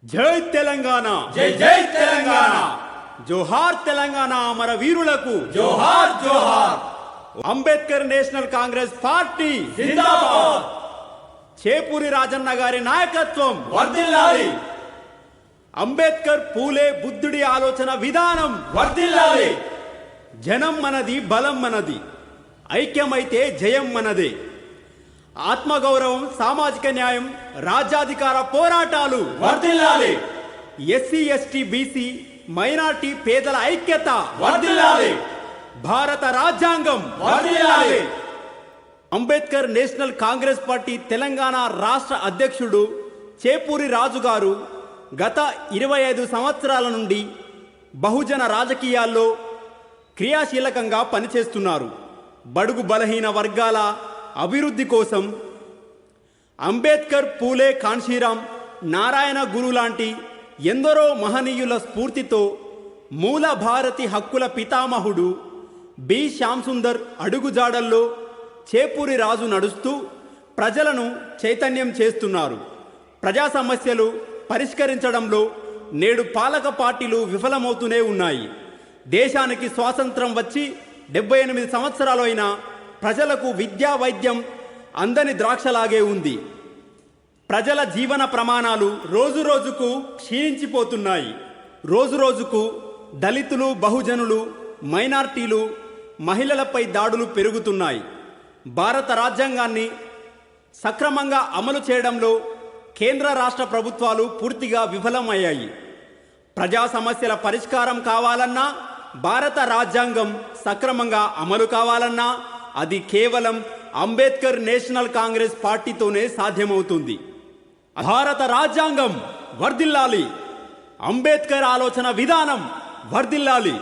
జై తెలంగాణ, జై జై తెలంగాణ, జోహార్ తెలంగాణ అమర వీరులకు జోహార్ జోహార్. అంబేద్కర్ నేషనల్ కాంగ్రెస్ పార్టీ జిందాబాద్. చేపూరి రాజన్న గారి నాయకత్వం వర్ధిల్లాలి అంబేద్కర్ పూలే బుద్ధుడి ఆలోచన విధానం వర్ధిల్లాలి. జనం మనది, బలం మనది, ఐక్యమైతే జయం మనదే. ఆత్మగౌరవం, సామాజిక న్యాయం, రాజ్యాధికార పోరాటాలు వర్ధిల్లాలి ఎస్సీ ఎస్టీ బీసీ మైనార్టీ పేదల ఐక్యత వర్ధిల్లాలి భారత రాజ్యాంగం వర్ధిల్లాలి. అంబేద్కర్ నేషనల్ కాంగ్రెస్ పార్టీ తెలంగాణ రాష్ట్ర అధ్యక్షుడు చేపూరి రాజు గారు గత 25 సంవత్సరాల నుండి బహుజన రాజకీయాల్లో క్రియాశీలకంగా పనిచేస్తున్నారు. బడుగు బలహీన వర్గాల అభివృద్ధి కోసం అంబేద్కర్, పూలే, కాన్షీరామ్, నారాయణ గురు లాంటి ఎందరో మహనీయుల స్ఫూర్తితో మూల భారతి హక్కుల పితామహుడు బి శ్యాంసుందర్ అడుగుజాడల్లో చేపూరి రాజు నడుస్తూ ప్రజలను చైతన్యం చేస్తున్నారు. ప్రజా సమస్యలు పరిష్కరించడంలో నేడు పాలక పార్టీలు విఫలమవుతూనే ఉన్నాయి. దేశానికి స్వాతంత్రం వచ్చి 78 సంవత్సరాలు అయినా ప్రజలకు విద్యా, వైద్యం అందని ద్రాక్షలాగే ఉంది. ప్రజల జీవన ప్రమాణాలు రోజురోజుకు క్షీణించిపోతున్నాయి. రోజురోజుకు దళితులు, బహుజనులు, మైనార్టీలు, మహిళలపై దాడులు పెరుగుతున్నాయి. భారత రాజ్యాంగాన్ని సక్రమంగా అమలు చేయడంలో కేంద్ర రాష్ట్ర ప్రభుత్వాలు పూర్తిగా విఫలమయ్యాయి. ప్రజా సమస్యల పరిష్కారం కావాలన్నా, భారత రాజ్యాంగం సక్రమంగా అమలు కావాలన్నా అది కేవలం అంబేద్కర్ నేషనల్ కాంగ్రెస్ పార్టీతోనే సాధ్యమవుతుంది. భారత రాజ్యాంగం వర్ధిల్లాలి, అంబేద్కర్ ఆలోచన విధానం వర్ధిల్లాలి.